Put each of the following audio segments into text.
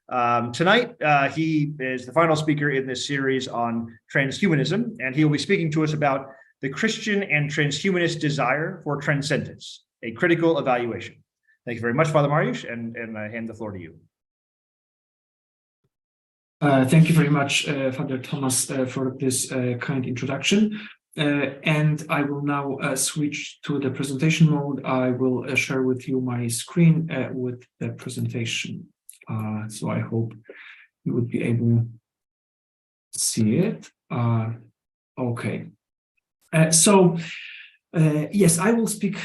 Tonight, he is the final speaker in this series on transhumanism, and he will be speaking to us about the Christian and transhumanist desire for transcendence, a critical evaluation. Thank you very much, Father Mariusz, and I hand the floor to you. Thank you very much, Father Thomas, for this kind introduction. And I will now switch to the presentation mode. I will share with you my screen with the presentation. So I hope you would be able to see it. Okay. Yes, I will speak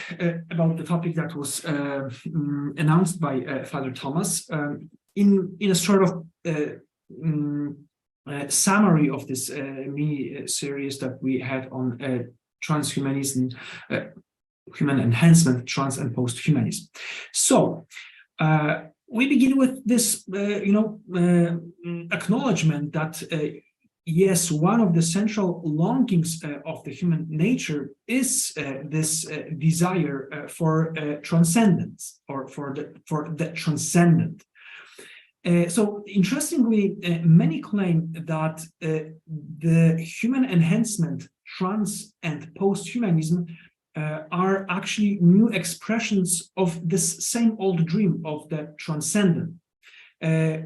about the topic that was announced by Father Thomas in a sort of summary of this mini series that we had on transhumanism, human enhancement, trans and posthumanism. So we begin with this, acknowledgement that yes, one of the central longings of the human nature is this desire for transcendence, or for the transcendent. So interestingly, many claim that the human enhancement, trans and posthumanism are actually new expressions of this same old dream of the transcendent,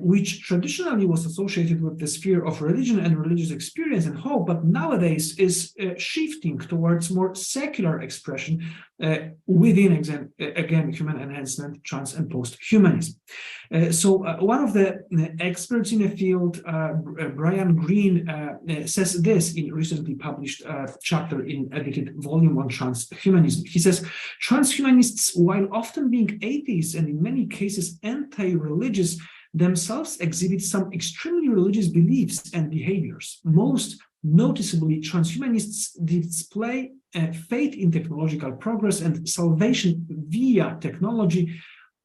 which traditionally was associated with the sphere of religion and religious experience and hope, but nowadays is shifting towards more secular expression within, again, human enhancement, trans and posthumanism. So one of the experts in the field, Brian Greene, says this in recently published chapter in edited volume on transhumanism. He says, transhumanists, while often being atheists and in many cases anti-religious, themselves exhibit some extremely religious beliefs and behaviors. Most noticeably, transhumanists display faith in technological progress and salvation via technology,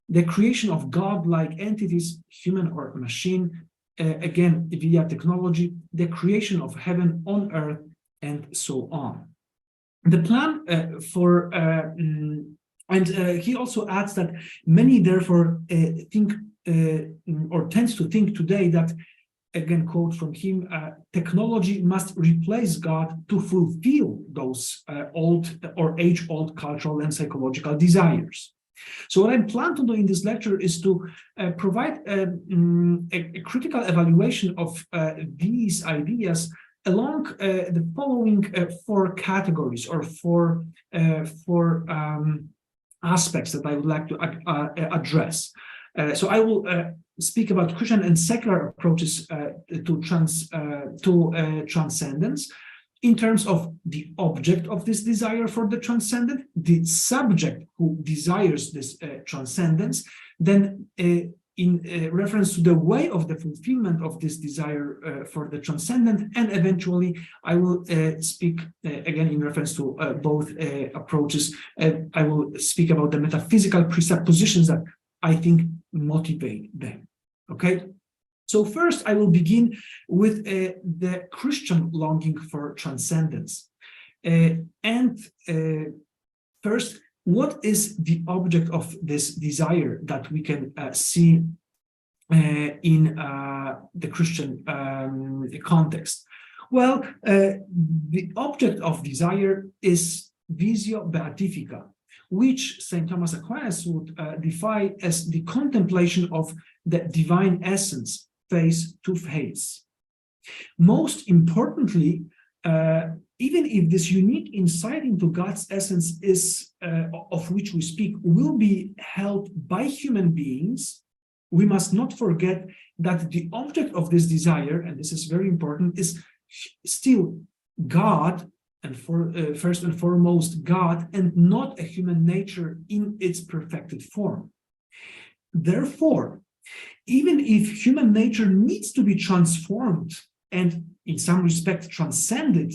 the creation of God-like entities, human or machine, again, via technology, the creation of heaven on earth, and so on. The plan he also adds that many therefore think or tends to think today that, again, quote from him, technology must replace God to fulfill those old or age-old cultural and psychological desires. So what I plan to do in this lecture is to provide a critical evaluation of these ideas along the following four categories or four aspects that I would like to address. So I will speak about Christian and secular approaches to transcendence in terms of the object of this desire for the transcendent, the subject who desires this transcendence, then in reference to the way of the fulfillment of this desire for the transcendent, and eventually I will speak again in reference to both approaches. I will speak about the metaphysical presuppositions that I think motivate them. Okay, so first I will begin with the Christian longing for transcendence. First, what is the object of this desire that we can see in the Christian context? Well, the object of desire is visio beatifica, which St. Thomas Aquinas would define as the contemplation of the divine essence face to face. Most importantly, even if this unique insight into God's essence is of which we speak will be held by human beings, we must not forget that the object of this desire, and this is very important, is still God, and first and foremost God, and not a human nature in its perfected form. Therefore, even if human nature needs to be transformed and in some respect transcended,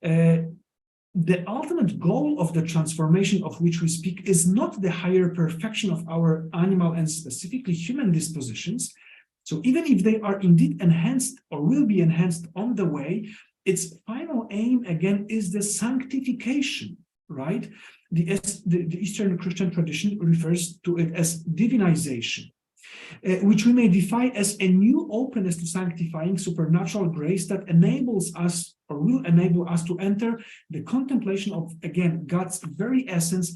the ultimate goal of the transformation of which we speak is not the higher perfection of our animal and specifically human dispositions. So even if they are indeed enhanced or will be enhanced on the way, its final aim, again, is the sanctification, right? The Eastern Christian tradition refers to it as divinization. which we may define as a new openness to sanctifying supernatural grace that enables us or will enable us to enter the contemplation of, again, God's very essence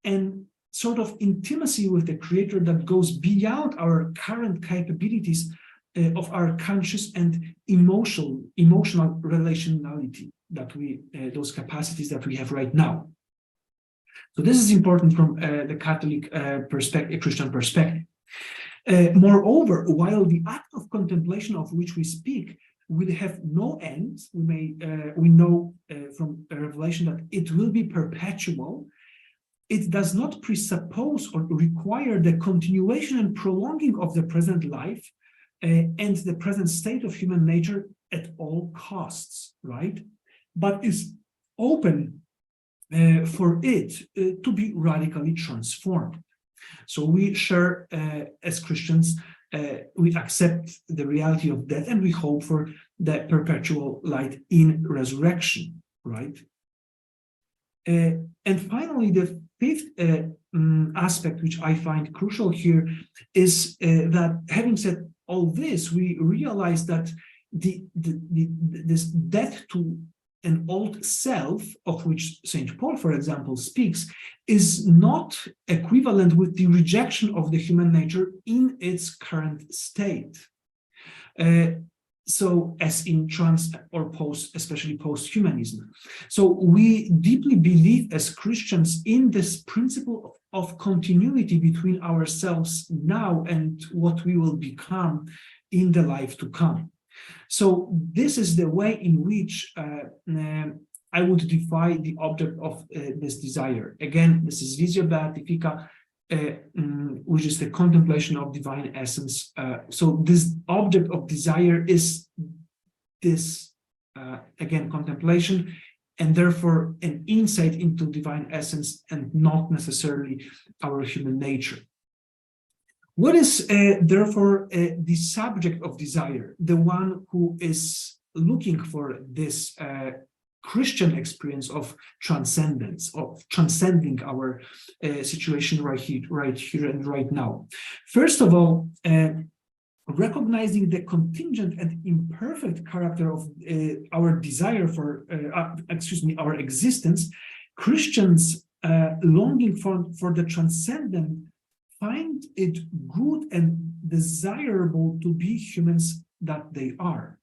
and sort of intimacy with the Creator that goes beyond our current capabilities of our conscious and emotional relationality that those capacities that we have right now. So this is important from the Catholic Christian perspective. Moreover, while the act of contemplation of which we speak will have no end, we know from Revelation that it will be perpetual. It does not presuppose or require the continuation and prolonging of the present life and the present state of human nature at all costs, right? But is open for it to be radically transformed. So we share, as Christians, we accept the reality of death and we hope for the perpetual light in resurrection, right? And finally, the fifth aspect, which I find crucial here, is that having said all this, we realize that this death to an old self, of which St. Paul, for example, speaks, is not equivalent with the rejection of the human nature in its current state. So as in trans or post, especially post-humanism. So we deeply believe as Christians in this principle of continuity between ourselves now and what we will become in the life to come. So this is the way in which I would define the object of this desire. Again, this is Visio Beatifica, which is the contemplation of divine essence. So this object of desire is this, again, contemplation, and therefore an insight into divine essence and not necessarily our human nature. What is therefore the subject of desire, the one who is looking for this Christian experience of transcendence, of transcending our situation right here and right now? First of all, recognizing the contingent and imperfect character of our desire for, our existence, Christians longing for the transcendent find it good and desirable to be humans that they are.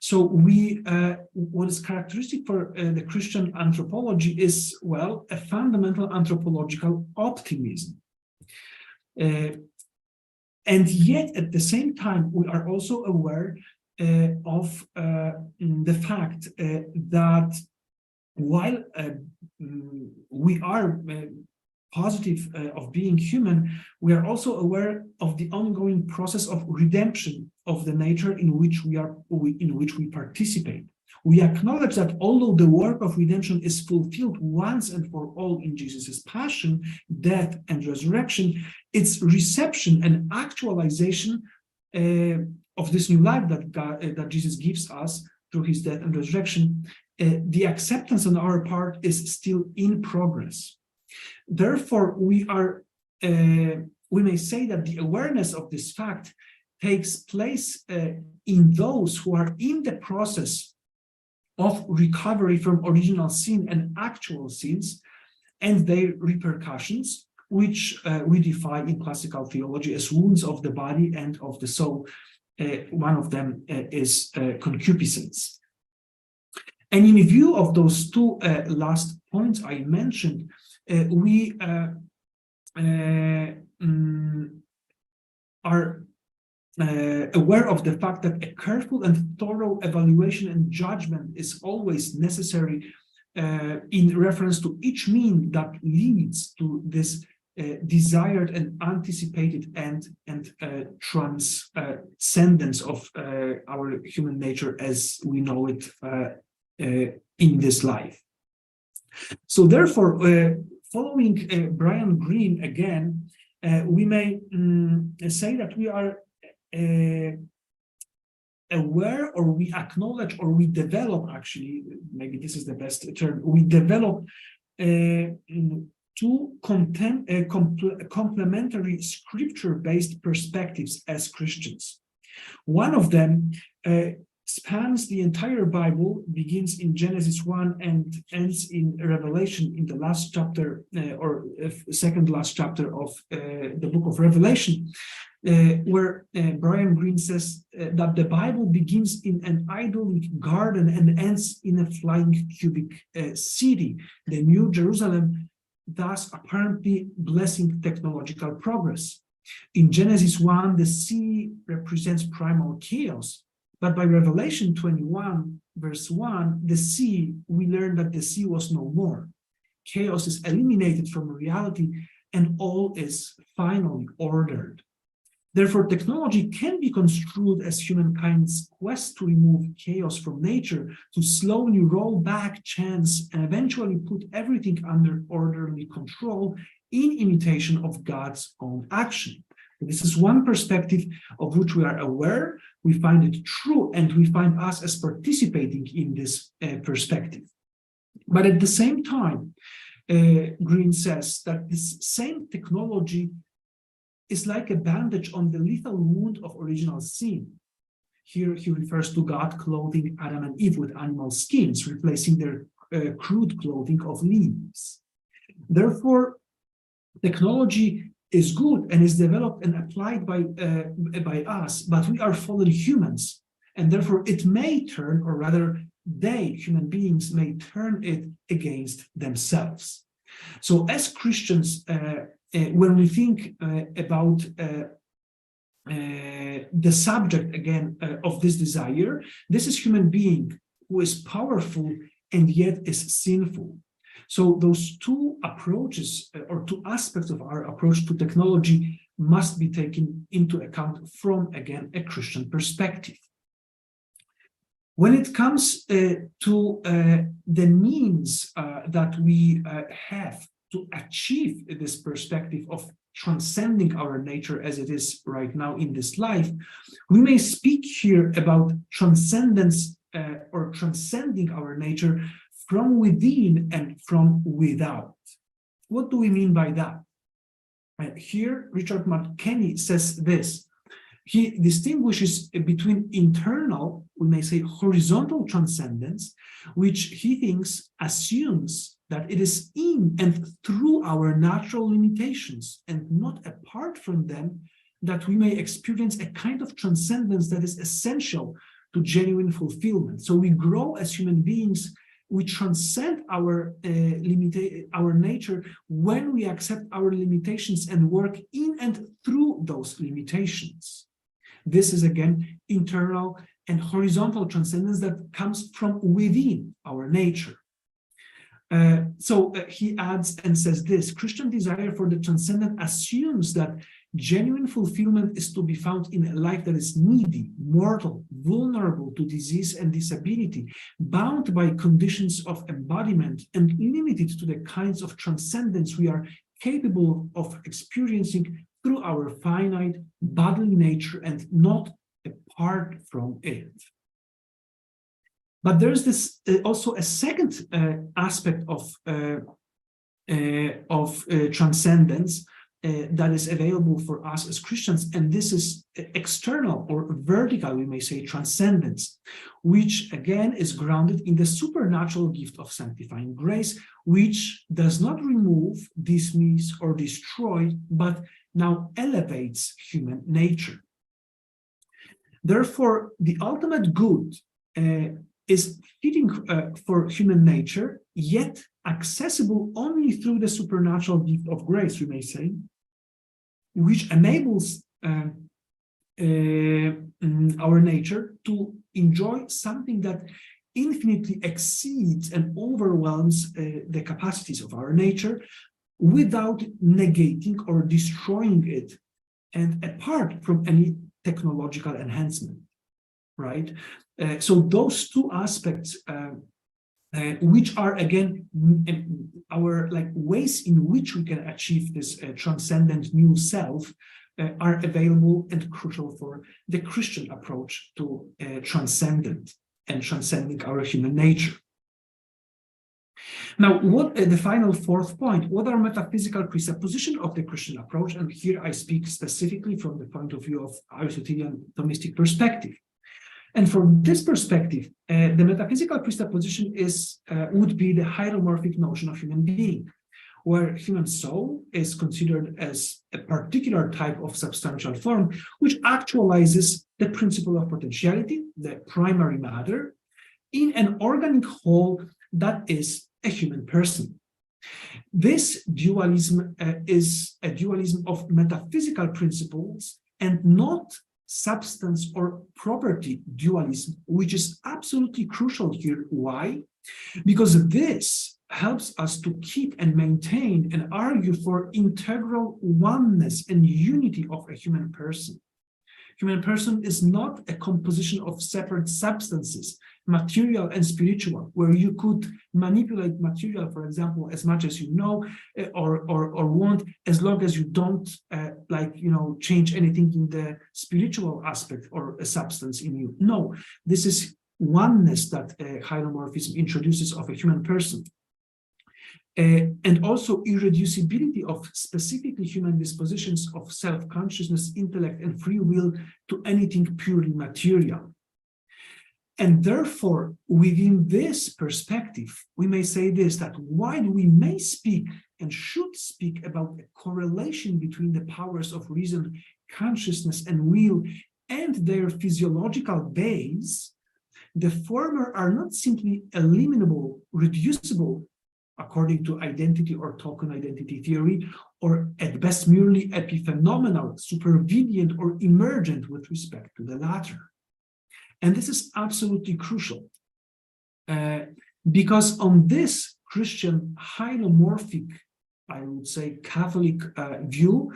So what is characteristic for the Christian anthropology is, well, a fundamental anthropological optimism. And yet, at the same time, we are also aware of the fact that while we are positive of being human, we are also aware of the ongoing process of redemption of the nature in which we participate. We acknowledge that although the work of redemption is fulfilled once and for all in Jesus' passion, death, and resurrection, its reception and actualization of this new life that Jesus gives us through his death and resurrection, the acceptance on our part is still in progress. Therefore, we may say that the awareness of this fact takes place in those who are in the process of recovery from original sin and actual sins and their repercussions, which we define in classical theology as wounds of the body and of the soul. One of them is concupiscence. And in view of those two last points I mentioned, we are aware of the fact that a careful and thorough evaluation and judgment is always necessary in reference to each means that leads to this desired and anticipated end and transcendence of our human nature as we know it in this life. So therefore, following Brian Greene again, we may say that we are aware, or we acknowledge, or we develop, actually, maybe this is the best term, we develop two complementary scripture-based perspectives as Christians. One of them spans the entire Bible, begins in Genesis 1 and ends in Revelation, in the last chapter or second last chapter of the book of Revelation, where Brian Greene says that the Bible begins in an idyllic garden and ends in a flying cubic city, the New Jerusalem, thus apparently blessing technological progress. In Genesis 1, the sea represents primal chaos, but by Revelation 21, verse 1, the sea, we learn that the sea was no more. Chaos is eliminated from reality and all is finally ordered. Therefore, technology can be construed as humankind's quest to remove chaos from nature, to slowly roll back chance and eventually put everything under orderly control in imitation of God's own action. This is one perspective of which we are aware, we find it true, and we find us as participating in this perspective. But at the same time, Greene says that this same technology is like a bandage on the lethal wound of original sin. Here he refers to God clothing Adam and Eve with animal skins, replacing their crude clothing of leaves. Therefore, technology is good and is developed and applied by us, but we are fallen humans, and therefore it may turn, or rather they, human beings, may turn it against themselves. So as Christians, when we think about the subject again of this desire, this is human being who is powerful and yet is sinful. So those two approaches or two aspects of our approach to technology must be taken into account from, again, a Christian perspective. When it comes to the means that we have to achieve this perspective of transcending our nature as it is right now in this life, we may speak here about transcendence or transcending our nature from within and from without. What do we mean by that? Here, Richard McKenney says this. He distinguishes between internal, we may say horizontal transcendence, which he thinks assumes that it is in and through our natural limitations and not apart from them that we may experience a kind of transcendence that is essential to genuine fulfillment. So we grow as human beings. We transcend our nature when we accept our limitations and work in and through those limitations. This is again internal and horizontal transcendence that comes from within our nature. So he adds and says this: Christian desire for the transcendent assumes that genuine fulfillment is to be found in a life that is needy, mortal, vulnerable to disease and disability, bound by conditions of embodiment, and limited to the kinds of transcendence we are capable of experiencing through our finite bodily nature and not apart from it. But there's this also a second aspect of transcendence that is available for us as Christians, and this is external or vertical, we may say, transcendence, which again is grounded in the supernatural gift of sanctifying grace, which does not remove, dismiss, or destroy, but now elevates human nature. Therefore, the ultimate good is fitting for human nature, yet accessible only through the supernatural gift of grace, we may say, which enables our nature to enjoy something that infinitely exceeds and overwhelms the capacities of our nature without negating or destroying it, and apart from any technological enhancement, right? So those two aspects, which are again our ways in which we can achieve this transcendent new self, are available and crucial for the Christian approach to transcendent and transcending our human nature. Now, what the final fourth point, what are metaphysical presuppositions of the Christian approach? And here I speak specifically from the point of view of Aristotelian Thomistic perspective. And from this perspective, the metaphysical presupposition would be the hieromorphic notion of human being, where human soul is considered as a particular type of substantial form, which actualizes the principle of potentiality, the primary matter, in an organic whole that is a human person. This dualism is a dualism of metaphysical principles and not substance or property dualism, which is absolutely crucial here. Why? Because this helps us to keep and maintain and argue for integral oneness and unity of a human person. Human person is not a composition of separate substances, material and spiritual, where you could manipulate material, for example, as much as you know or want, as long as you don't change anything in the spiritual aspect or a substance in you. No, this is oneness that hieromorphism introduces of a human person. And also irreducibility of specifically human dispositions of self-consciousness, intellect, and free will to anything purely material. And therefore, within this perspective, we may say this, that while we may speak and should speak about a correlation between the powers of reason, consciousness, and will and their physiological base, the former are not simply eliminable, reducible, according to identity or token identity theory, or at best merely epiphenomenal, supervenient, or emergent with respect to the latter. And this is absolutely crucial, because on this Christian hieromorphic, I would say Catholic view,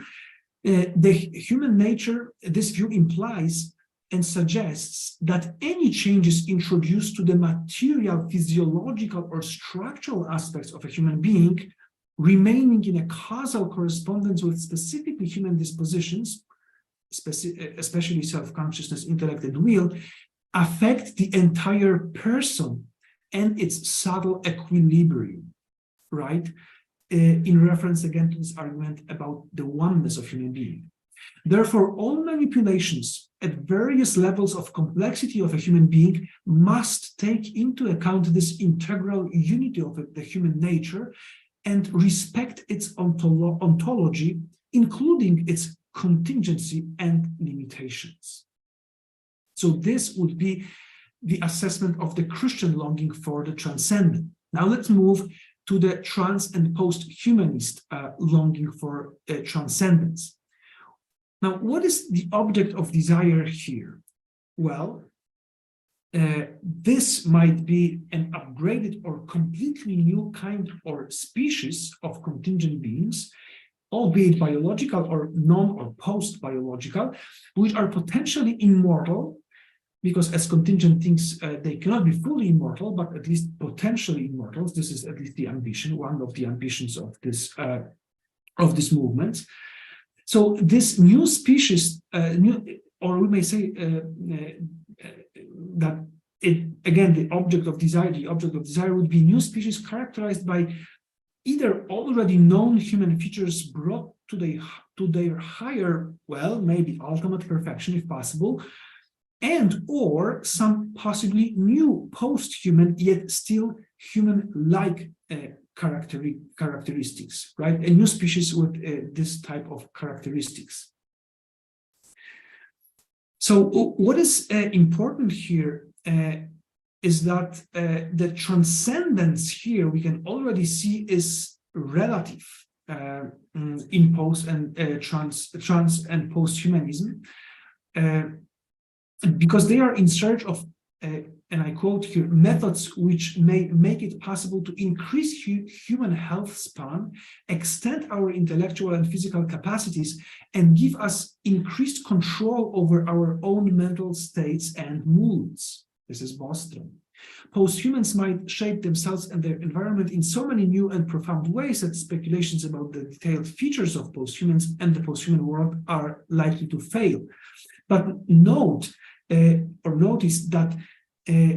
the human nature, this view implies and suggests that any changes introduced to the material, physiological, or structural aspects of a human being, remaining in a causal correspondence with specifically human dispositions, especially self-consciousness, intellect, and will, affect the entire person and its subtle equilibrium, right? In reference again to this argument about the oneness of human being. Therefore, all manipulations at various levels of complexity of a human being must take into account this integral unity of the human nature and respect its ontology, including its contingency and limitations. So this would be the assessment of the Christian longing for the transcendent. Now let's move to the trans and post-humanist longing for transcendence. Now, what is the object of desire here? Well, this might be an upgraded or completely new kind or species of contingent beings, albeit biological or non or post-biological, which are potentially immortal, because as contingent things, they cannot be fully immortal, but at least potentially immortal. This is at least the ambition, one of the ambitions of this movement. So this new species, or we may say that again, the object of desire would be new species characterized by either already known human features brought to their higher, well, maybe ultimate perfection if possible, and or some possibly new post-human yet still human-like characteristics, right? A new species with this type of characteristics. So what is important here is that the transcendence here we can already see is relative in post and trans and post-humanism, because they are in search of and I quote here, methods which may make it possible to increase human health span, extend our intellectual and physical capacities, and give us increased control over our own mental states and moods. This is Bostrom. Posthumans might shape themselves and their environment in so many new and profound ways that speculations about the detailed features of posthumans and the posthuman world are likely to fail. But notice that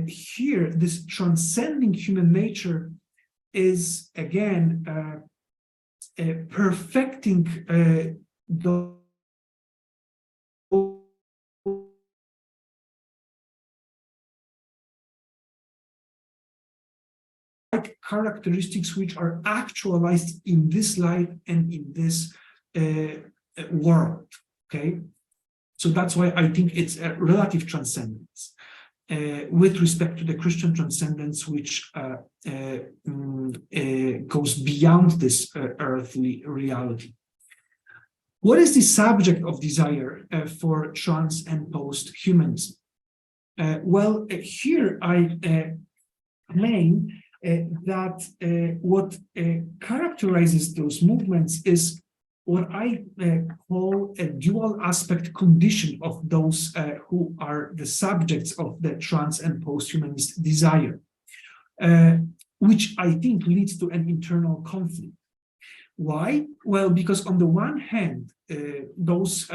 here, this transcending human nature is again perfecting the characteristics which are actualized in this life and in this world. Okay, so that's why I think it's a relative transcendence with respect to the Christian transcendence, which goes beyond this earthly reality. What is the subject of desire for trans and post-humanism? Well, here I claim that what characterizes those movements is what I call a dual aspect condition of those who are the subjects of the trans and post-humanist desire, which I think leads to an internal conflict. Why? Well, because on the one hand, those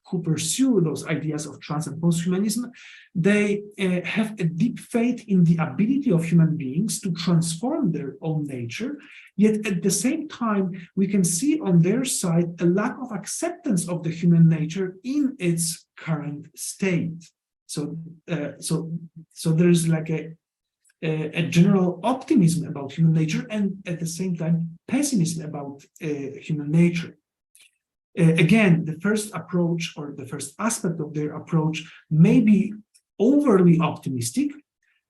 who pursue those ideas of trans and post-humanism, they have a deep faith in the ability of human beings to transform their own nature, yet at the same time, we can see on their side a lack of acceptance of the human nature in its current state. So there's like a general optimism about human nature and at the same time pessimism about human nature. Again, the first approach or the first aspect of their approach may be overly optimistic,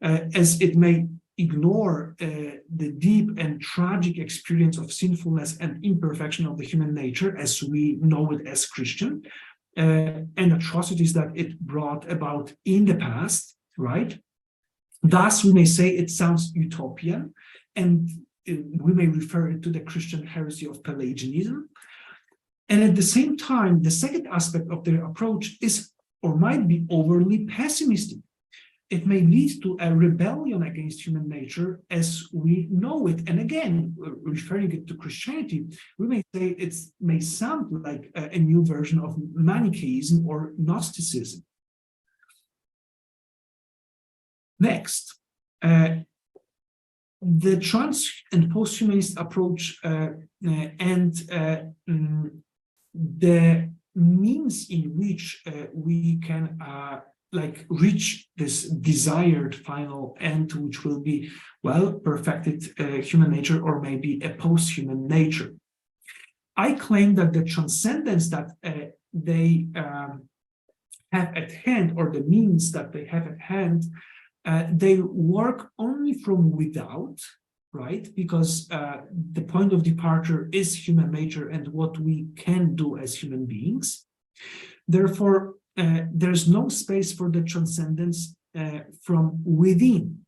as it may ignore the deep and tragic experience of sinfulness and imperfection of the human nature as we know it as Christian, and atrocities that it brought about in the past, right? Thus, we may say it sounds utopian, and we may refer it to the Christian heresy of Pelagianism. And at the same time, the second aspect of their approach is or might be overly pessimistic. It may lead to a rebellion against human nature as we know it. And again, referring it to Christianity, we may say it may sound like a new version of Manichaeism or Gnosticism. Next, the trans and post-humanist approach and the means in which we can reach this desired final end, which will be, well, perfected human nature or maybe a post-human nature. I claim that the transcendence that they have at hand, or the means that they have at hand, they work only from without, right? Because the point of departure is human nature and what we can do as human beings. Therefore, there's no space for the transcendence from within,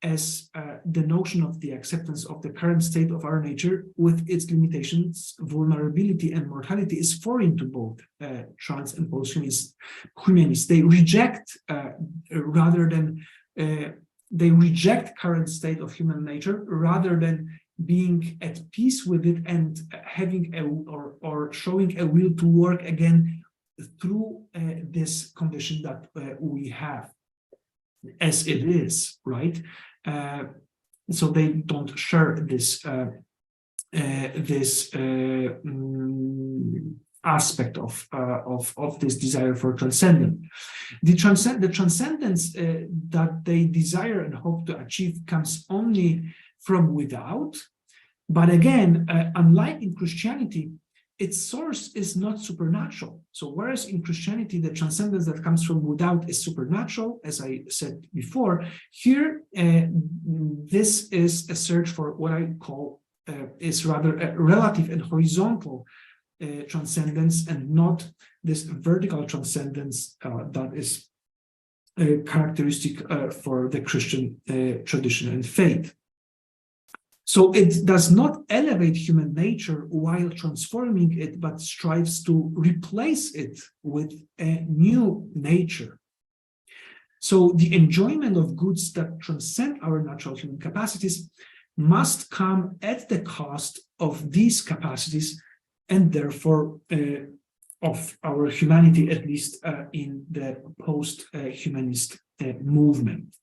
as the notion of the acceptance of the current state of our nature with its limitations, vulnerability, and mortality is foreign to both trans and post-humanists. They reject they reject current state of human nature rather than being at peace with it and having or showing a will to work again through this condition that we have as it is, right? So they don't share this aspect of this desire for transcendence. The transcendence that they desire and hope to achieve comes only from without, but again, unlike in Christianity, its source is not supernatural. So whereas in Christianity, the transcendence that comes from without is supernatural, as I said before, here this is a search for what I call is rather a relative and horizontal transcendence, and not this vertical transcendence that is characteristic for the Christian tradition and faith. So it does not elevate human nature while transforming it, but strives to replace it with a new nature. So the enjoyment of goods that transcend our natural human capacities must come at the cost of these capacities, and therefore of our humanity, at least in the post-humanist movement.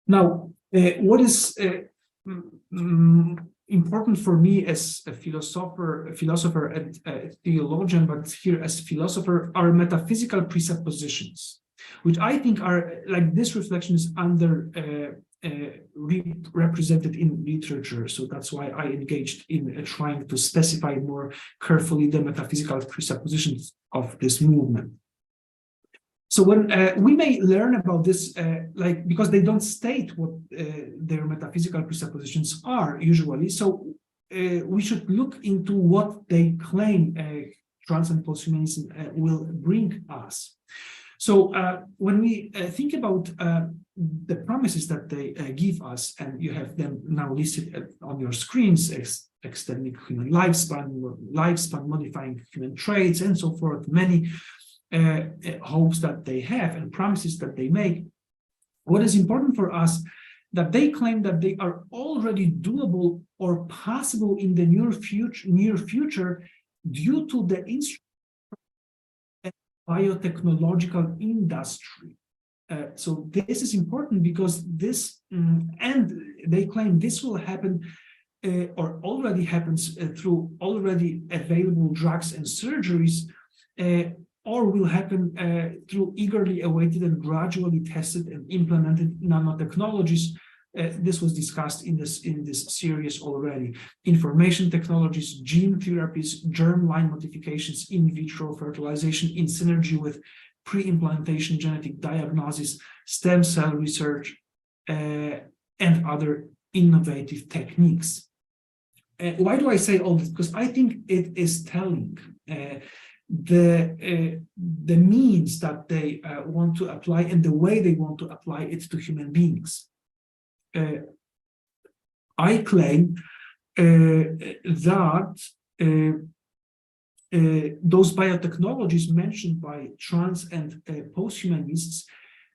Now, what is important for me as a philosopher and a theologian, but here as philosopher, are metaphysical presuppositions, which I think are, like, this reflection is represented in literature. So that's why I engaged in trying to specify more carefully the metaphysical presuppositions of this movement. So when we may learn about this, because they don't state what their metaphysical presuppositions are usually, so we should look into what they claim trans and posthumanism will bring us. So when we think about the promises that they give us, and you have them now listed on your screens: extending human lifespan, modifying human traits, and so forth, many hopes that they have and promises that they make. What is important for us, that they claim that they are already doable or possible in the near future due to the biotechnological industry. So this is important because this, and they claim this will happen or already happens through already available drugs and surgeries, or will happen through eagerly awaited and gradually tested and implemented nanotechnologies. This was discussed in this series already. Information technologies, gene therapies, germline modifications, in vitro fertilization in synergy with pre-implantation genetic diagnosis, stem cell research, and other innovative techniques. Why do I say all this? Because I think it is telling. The means that they want to apply and the way they want to apply it to human beings. I claim that those biotechnologies mentioned by trans and posthumanists,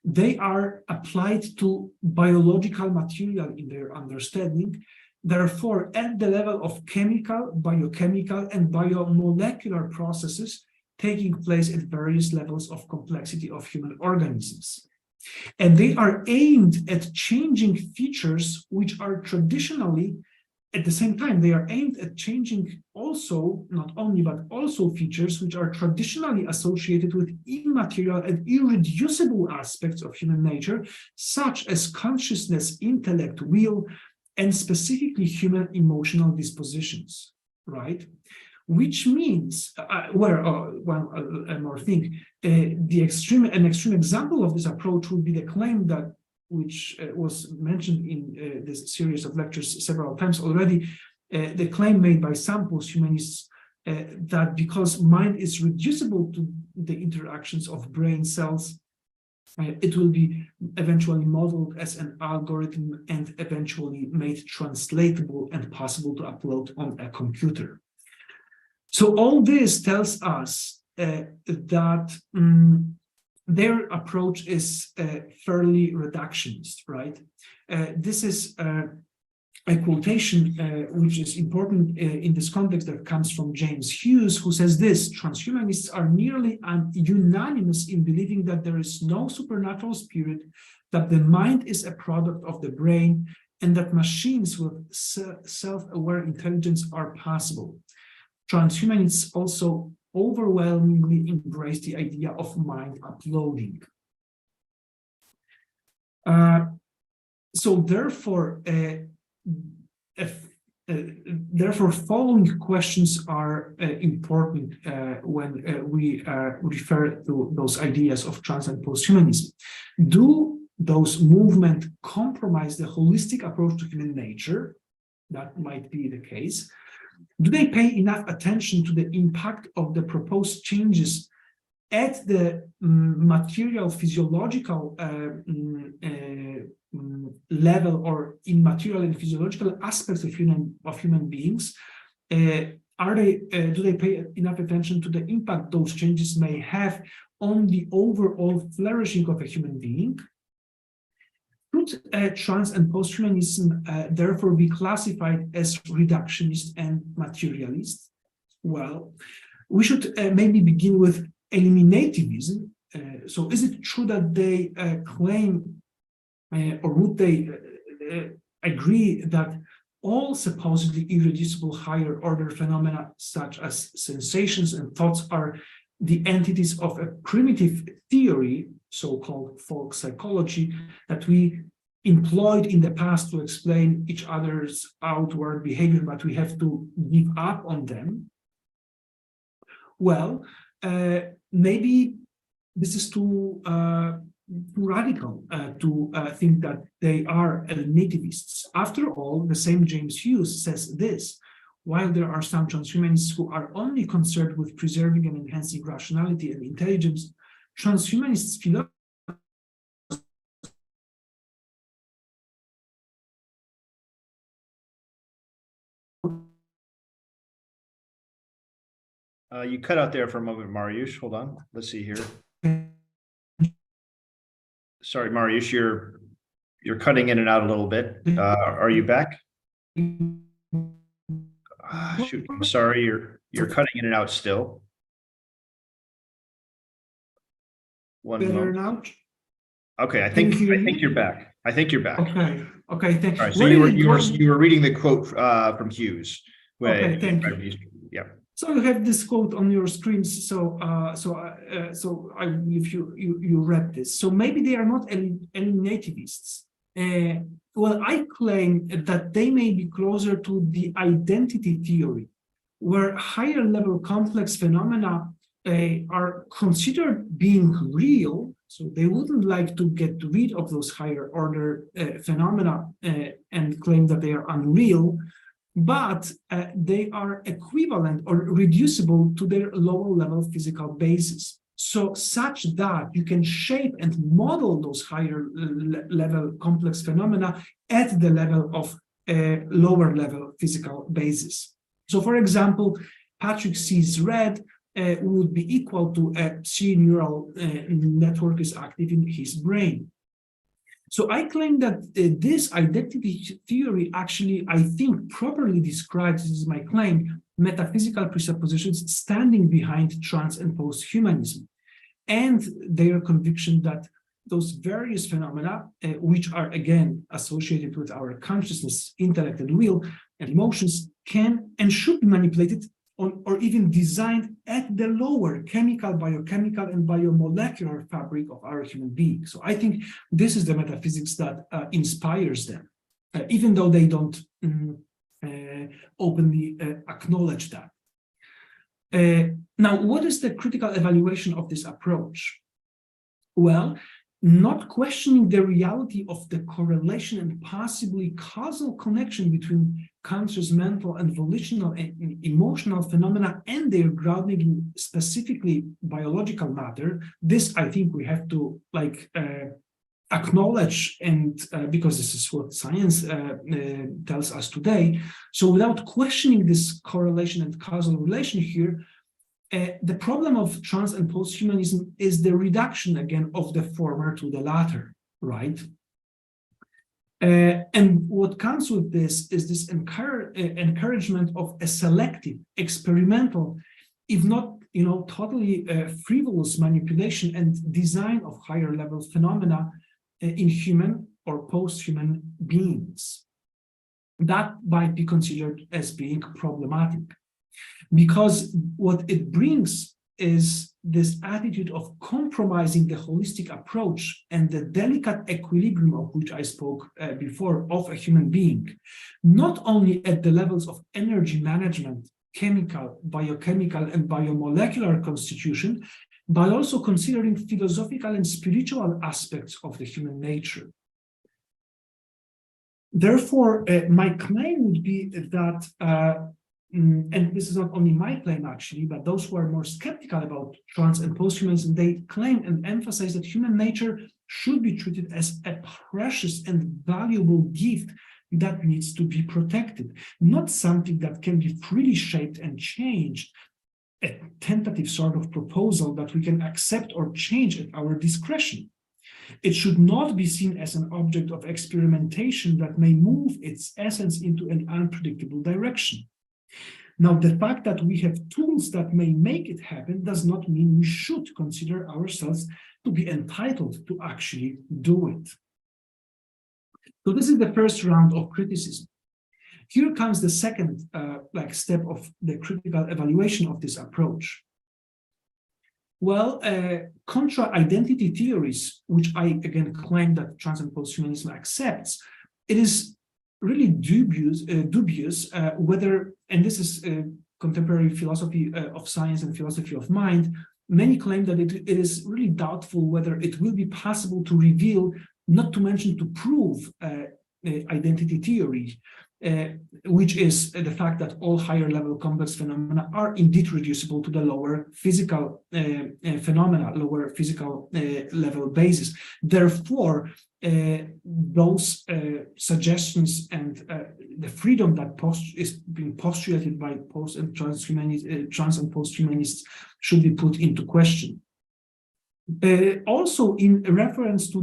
they are applied to biological material in their understanding. Therefore, at the level of chemical, biochemical, and biomolecular processes taking place at various levels of complexity of human organisms. And they are aimed at changing features which are traditionally, at the same time, they are aimed at changing also, not only, but also features which are traditionally associated with immaterial and irreducible aspects of human nature, such as consciousness, intellect, will, and specifically human emotional dispositions, right? Which means, one more thing, an extreme example of this approach would be the claim that, which was mentioned in this series of lectures several times already, the claim made by some posthumanists that because mind is reducible to the interactions of brain cells, it will be eventually modeled as an algorithm and eventually made translatable and possible to upload on a computer. So all this tells us that their approach is fairly reductionist, right? This is a quotation which is important in this context that comes from James Hughes, who says this: transhumanists are nearly unanimous in believing that there is no supernatural spirit, that the mind is a product of the brain, and that machines with self-aware intelligence are possible. Transhumanists also overwhelmingly embrace the idea of mind uploading. So therefore, following questions are important when we refer to those ideas of trans and posthumanism. Do those movements compromise the holistic approach to human nature? That might be the case. Do they pay enough attention to the impact of the proposed changes at the material physiological level, or in material and physiological aspects of human beings? Do they pay enough attention to the impact those changes may have on the overall flourishing of a human being? Should trans and posthumanism therefore be classified as reductionist and materialist? Well, we should maybe begin with eliminativism. So is it true that they claim, or would they agree that all supposedly irreducible higher order phenomena, such as sensations and thoughts, are the entities of a primitive theory, so-called folk psychology, that we employed in the past to explain each other's outward behavior, but we have to give up on them. Well, maybe this is too radical to think that they are eliminativists. After all, the same James Hughes says this: while there are some transhumanists who are only concerned with preserving and enhancing rationality and intelligence, transhumanists philosophy you cut out there for a moment, Mariusz. Hold on. Let's see here. Sorry, Mariusz, you're cutting in and out a little bit. Are you back? Shoot, I'm sorry, you're cutting in and out still. One better moment. now? Okay, I think you're back. I think you're back. Okay, thank you. All right, so you were reading the quote from Hughes. Okay, thank you. Yeah. So you have this quote on your screens. So I believe you read this. So maybe they are not eliminativists. Well, I claim that they may be closer to the identity theory, where higher level complex phenomena are considered being real. So they wouldn't like to get rid of those higher order phenomena and claim that they are unreal, but they are equivalent or reducible to their lower level physical basis. So such that you can shape and model those higher level complex phenomena at the level of a lower level physical basis. So for example, Patrick sees red would be equal to a C neural network is active in his brain. So I claim that this identity theory actually, I think, properly describes, this is my claim, metaphysical presuppositions standing behind trans and posthumanism, and their conviction that those various phenomena, which are again associated with our consciousness, intellect, and will, and emotions, can and should be manipulated on, or even designed at the lower chemical, biochemical, and biomolecular fabric of our human being. So I think this is the metaphysics that inspires them, even though they don't openly acknowledge that. Now, what is the critical evaluation of this approach? Well, not questioning the reality of the correlation and possibly causal connection between conscious, mental, and volitional and emotional phenomena and their grounding in specifically biological matter. This, I think, we have to acknowledge, and because this is what science tells us today. So without questioning this correlation and causal relation here, the problem of trans and posthumanism is the reduction again of the former to the latter, right? And what comes with this is this encouragement of a selective, experimental, if not totally frivolous manipulation and design of higher level phenomena in human or post-human beings. That might be considered as being problematic, because what it brings is this attitude of compromising the holistic approach and the delicate equilibrium of which I spoke before of a human being, not only at the levels of energy management, chemical, biochemical, and biomolecular constitution, but also considering philosophical and spiritual aspects of the human nature. Therefore, my claim would be that and this is not only my claim actually, but those who are more skeptical about trans and posthumanism, they claim and emphasize that human nature should be treated as a precious and valuable gift that needs to be protected, not something that can be freely shaped and changed, a tentative sort of proposal that we can accept or change at our discretion. It should not be seen as an object of experimentation that may move its essence into an unpredictable direction. Now, the fact that we have tools that may make it happen does not mean we should consider ourselves to be entitled to actually do it. So this is the first round of criticism. Here comes the second step of the critical evaluation of this approach. Well, contra identity theories, which I again claim that trans and posthumanism accepts, it is really dubious whether, and this is contemporary philosophy of science and philosophy of mind, many claim that it is really doubtful whether it will be possible to reveal, not to mention to prove, identity theory, which is the fact that all higher level complex phenomena are indeed reducible to the lower physical phenomena, lower physical level basis. Therefore, those suggestions and the freedom that is being postulated by post and trans and posthumanists should be put into question. Also, in reference to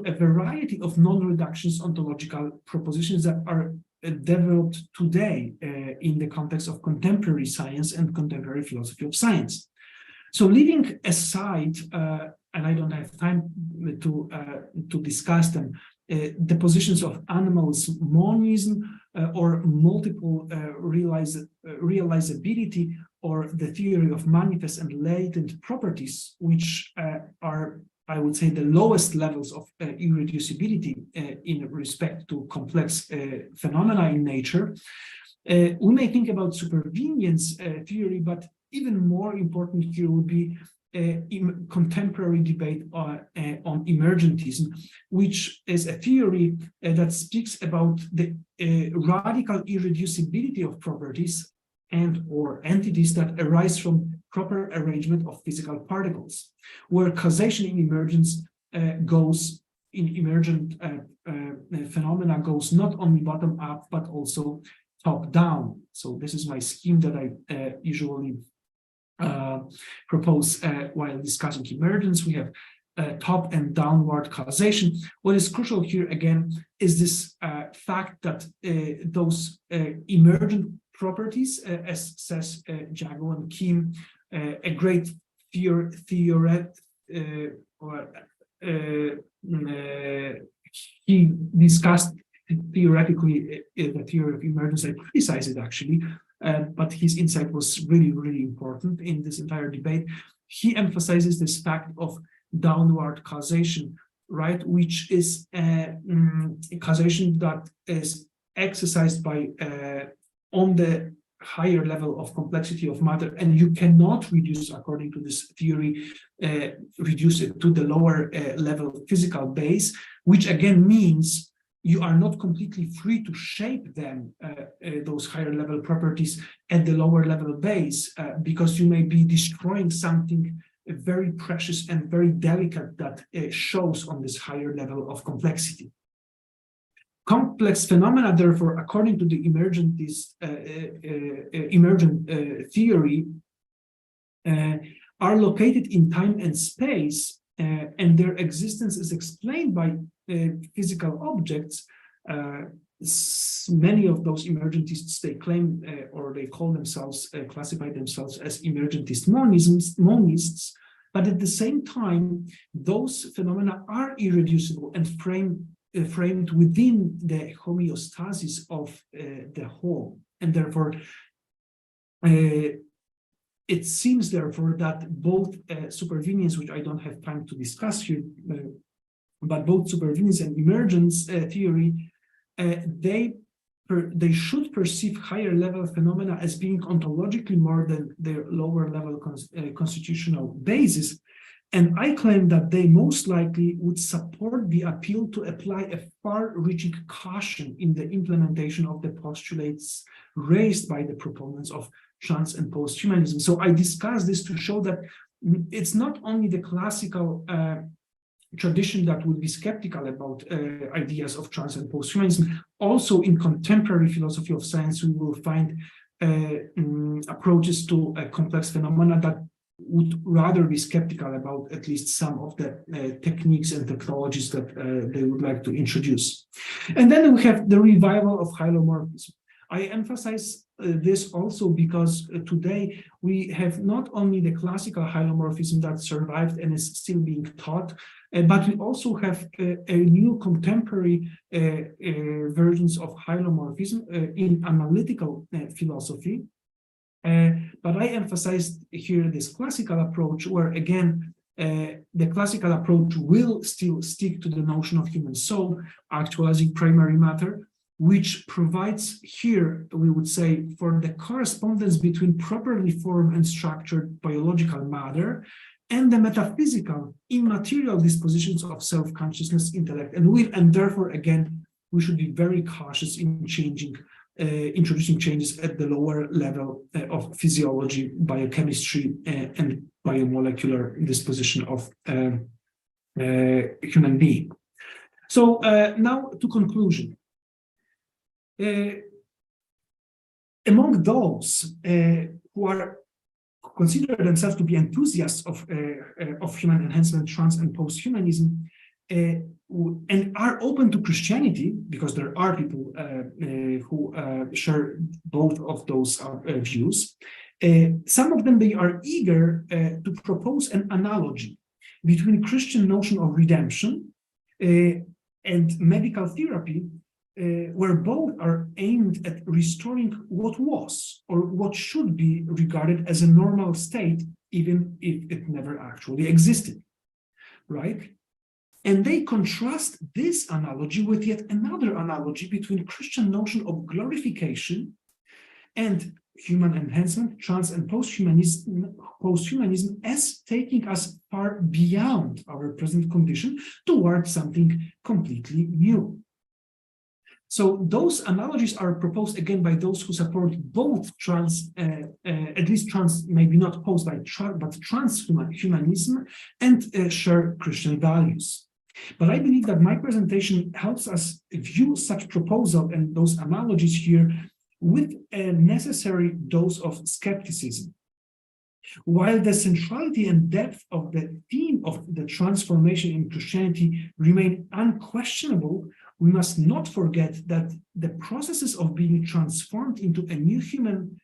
a variety of non-reductionist ontological propositions that are developed today in the context of contemporary science and contemporary philosophy of science. So, leaving aside, and I don't have time to discuss them, the positions of animals monism or multiple realizability, or the theory of manifest and latent properties, which are, I would say, the lowest levels of irreducibility in respect to complex phenomena in nature. We may think about supervenience theory, but even more important here would be contemporary debate on emergentism, which is a theory that speaks about the radical irreducibility of properties and or entities that arise from proper arrangement of physical particles, where causation in emergence emergent phenomena goes not only bottom up, but also top down. So this is my scheme that I usually propose while discussing emergence. We have top and downward causation. What is crucial here again is this fact that those emergent properties, as says Jago and Kim, a great he discussed theoretically the theory of emergence. I criticize it actually, but his insight was really, really important in this entire debate. He emphasizes this fact of downward causation, right, which is a causation that is exercised by on the higher level of complexity of matter, and you cannot reduce, according to this theory, reduce it to the lower level physical base, which again means you are not completely free to shape them, those higher level properties at the lower level base, because you may be destroying something very precious and very delicate that shows on this higher level of complexity. Complex phenomena, therefore, according to the emergent theory, are located in time and space, and their existence is explained by physical objects. Many of those emergentists, they claim or they call themselves, classify themselves as emergentist monists, but at the same time, those phenomena are irreducible and framed within the homeostasis of the whole, and therefore it seems therefore that both supervenience, which I don't have time to discuss here, but both supervenience and emergence theory, they should perceive higher level phenomena as being ontologically more than their lower level constitutional basis. And I claim that they most likely would support the appeal to apply a far-reaching caution in the implementation of the postulates raised by the proponents of trans and posthumanism. So I discuss this to show that it's not only the classical tradition that would be skeptical about ideas of trans and posthumanism. Also, in contemporary philosophy of science, we will find approaches to complex phenomena that would rather be skeptical about at least some of the techniques and technologies that they would like to introduce. And then we have the revival of hylomorphism. I emphasize this also because today we have not only the classical hylomorphism that survived and is still being taught, but we also have a new contemporary versions of hylomorphism in analytical philosophy. But I emphasized here this classical approach, where again, the classical approach will still stick to the notion of human soul, actualizing primary matter, which provides here, we would say, for the correspondence between properly formed and structured biological matter and the metaphysical, immaterial dispositions of self-consciousness, intellect, and will. And therefore, again, we should be very cautious in introducing changes at the lower level of physiology, biochemistry, and biomolecular disposition of human being. So now to conclusion. Among those who consider themselves to be enthusiasts of human enhancement, trans and posthumanism, and are open to Christianity, because there are people who share both of those views. Some of them, they are eager to propose an analogy between Christian notion of redemption and medical therapy, where both are aimed at restoring what was or what should be regarded as a normal state, even if it never actually existed, right? And they contrast this analogy with yet another analogy between Christian notion of glorification and human enhancement, trans and posthumanism as taking us far beyond our present condition towards something completely new. So those analogies are proposed again by those who support both trans, at least trans, maybe not post by but transhumanism, and share Christian values. But I believe that my presentation helps us view such proposal and those analogies here with a necessary dose of skepticism. While the centrality and depth of the theme of the transformation in Christianity remain unquestionable, we must not forget that the processes of being transformed into a new human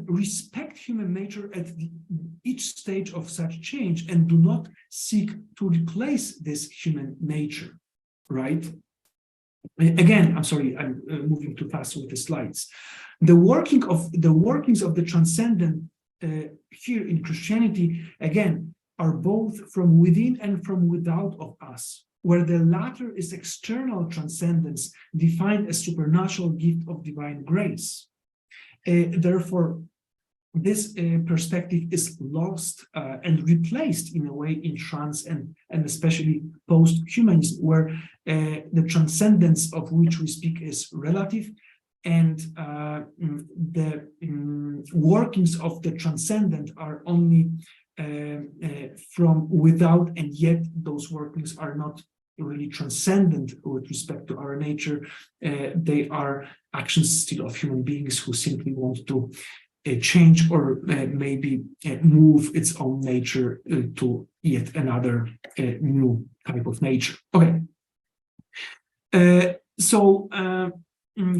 respect human nature at each stage of such change and do not seek to replace this human nature, right? Again, I'm sorry, I'm moving too fast with the slides. The workings of the transcendent here in Christianity, again, are both from within and from without of us, where the latter is external transcendence, defined as supernatural gift of divine grace. Therefore, this perspective is lost and replaced in a way in trans and especially post-humanism, where the transcendence of which we speak is relative, and the workings of the transcendent are only from without, and yet those workings are not really transcendent with respect to our nature. They are actions still of human beings who simply want to change or maybe move its own nature to yet another new type of nature. Okay.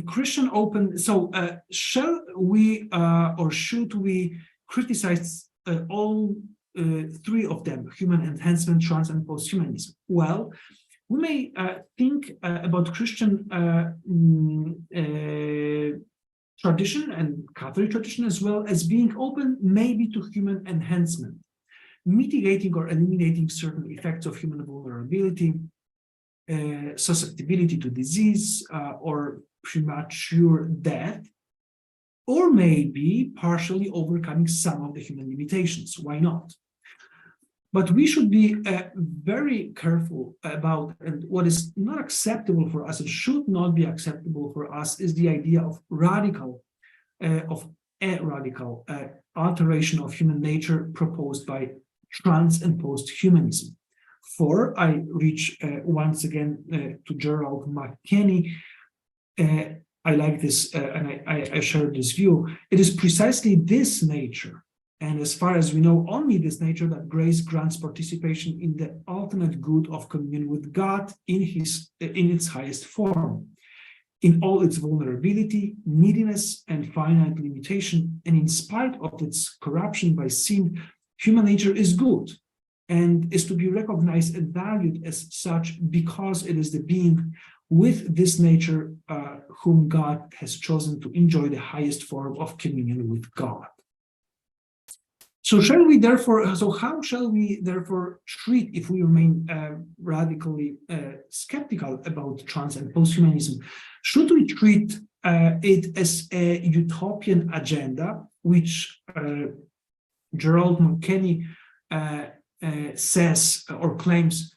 Christian open. So shall we or should we criticize all three of them: human enhancement, trans, and posthumanism? Well, we may think about Christian tradition and Catholic tradition as well as being open maybe to human enhancement, mitigating or eliminating certain effects of human vulnerability, susceptibility to disease or premature death, or maybe partially overcoming some of the human limitations. Why not? But we should be very careful about, and what is not acceptable for us and should not be acceptable for us is the idea of radical alteration of human nature proposed by trans and posthumanism. For I reach once again to Gerald McKinney. I like this, and I share this view. It is precisely this nature, and as far as we know, only this nature, that grace grants participation in the ultimate good of communion with God in its highest form. in all its vulnerability, neediness, and finite limitation, and in spite of its corruption by sin, human nature is good and is to be recognized and valued as such because it is the being with this nature whom God has chosen to enjoy the highest form of communion with God. So how shall we therefore treat, if we remain radically skeptical about trans and posthumanism, should we treat it as a utopian agenda, which Gerald McKenney says or claims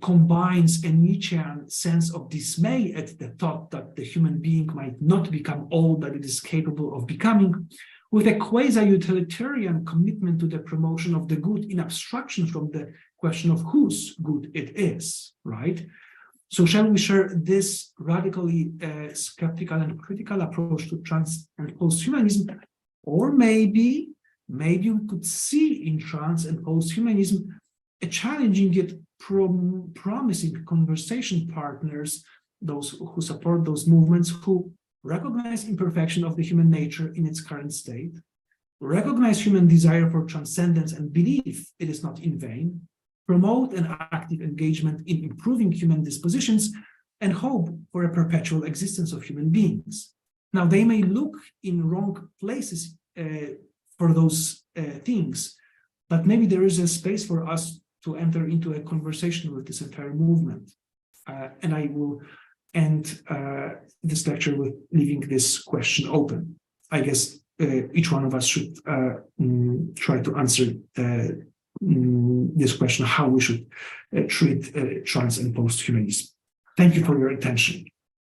combines a Nietzschean sense of dismay at the thought that the human being might not become all that it is capable of becoming, with a quasi-utilitarian commitment to the promotion of the good in abstraction from the question of whose good it is, right? So shall we share this radically skeptical and critical approach to trans and posthumanism? Or maybe we could see in trans and posthumanism a challenging yet promising conversation partners, those who support those movements, who recognize imperfection of the human nature in its current state, recognize human desire for transcendence and believe it is not in vain, promote an active engagement in improving human dispositions, and hope for a perpetual existence of human beings. Now, they may look in wrong places for those things, but maybe there is a space for us to enter into a conversation with this entire movement. And I will end this lecture with leaving this question open. I guess each one of us should try to answer this question, how we should treat trans and posthumanism. Thank you for your attention.